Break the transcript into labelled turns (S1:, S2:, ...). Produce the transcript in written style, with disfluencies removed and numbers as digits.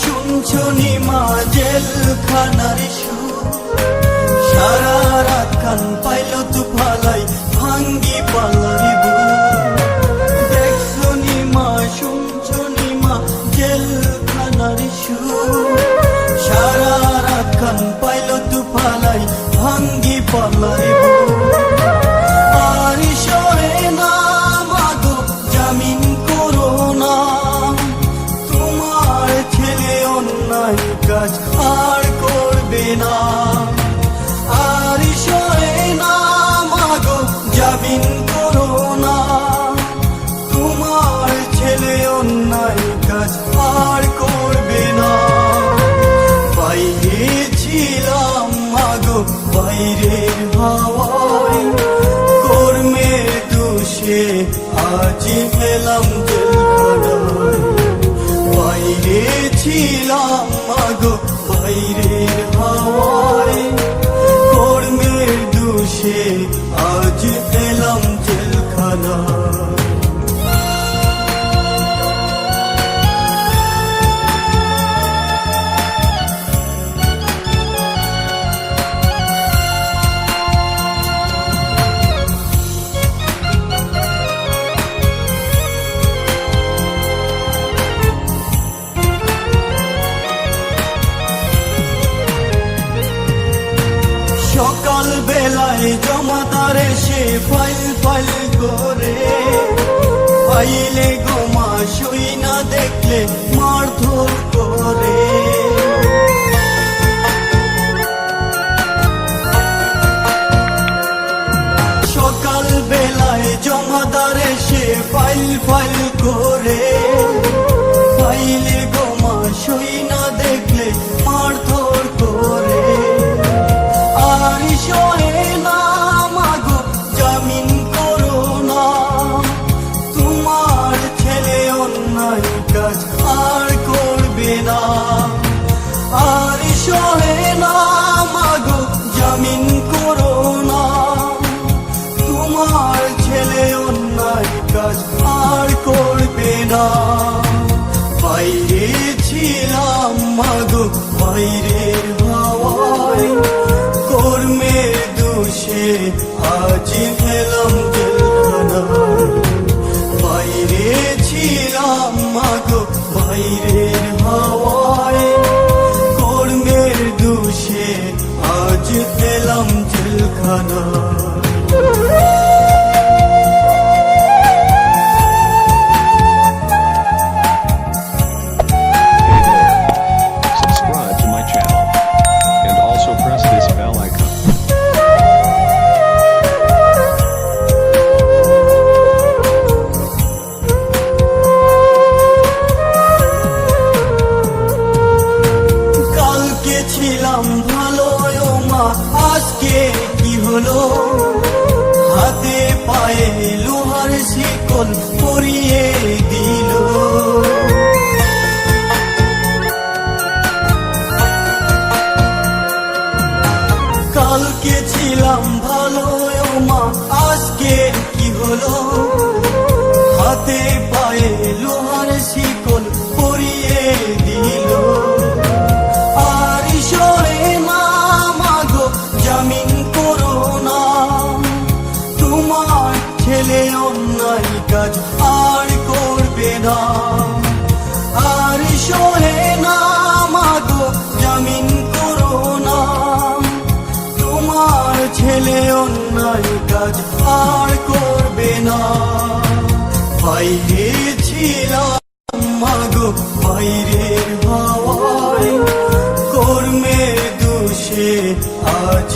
S1: শুনছো নিমা জেলখানার সুর, সারা রাত কান পাইল তু ফালাই ভাঙ্গি পালারি বুক। দেখছো নিমা শুনছো নিমা জেলখানার সুর, সারা রাত কান পাইল তু ফালাই ভাঙ্গি পালারি বুক। আর সরে না মাগো জামিন করো না, তোমার ছেলে অন্যায় কাজ আর করবে না। আর সরে না মাগো জামিন করো না, তোমার ছেলে অন্যায় কাজ আর করবে না। বাইরে ছিলাম মাগো বাইরের হাওয়ায়, কর্মের দোষে আজ এলাম জেলখানায়। বাইরে ছিলাম মাগো বাইরের হাওয়ায়, কর্মের দোষে আজ এলাম জেলখানায়। সকাল বেলায় জমাদার এসে ফাইল ফাইল করে, ফাইলে গোমা শুই না দেখলে মারধর করে। সকাল বেলায় জমাদার এসে ফাইল ফাইল করে, ফাইলে গোমা শুই না দেখলে মারধর করে। আর সরে না মাগো জামিন করো না, তোমার ছেলে অন্যায় কাজ আর করবে না। আর সরে না মাগো জামিন করো না, তোমার ছেলে অন্যায় কাজ আর করবে না। বাইরে ছিলাম মাগো বাইরের হাওয়ায়, কর্মের দোষে আজ এলাম জেলখানায়। বাইরে ছিলাম মাগো বাইরের হাওয়ায়, কর্মের দোষে আজ এলাম জেলখানায়।
S2: Subscribe to my channel and also press this bell icon.
S1: কালকে ছিলাম ভালো মা, আজকে কি হলো? হাতে পায়ে লোহার শিকল পরিয়ে দিল। কালকে ছিলাম ভালো মা, আজকে কি হলো? হাতে পায়ে লোহার শিকল পরিয়ে দিল। আর সরে না মাগো জামিন করো না, তোমার ছেলে অন্যায় কাজ আর করবে না। আর সরে না মাগো জামিন করো না, তোমার ছেলে অন্যায় কাজ আর করবে না। বাইরে ছিলাম মাগো বাইরের হাওয়ায়, কর্মের দোষে আজ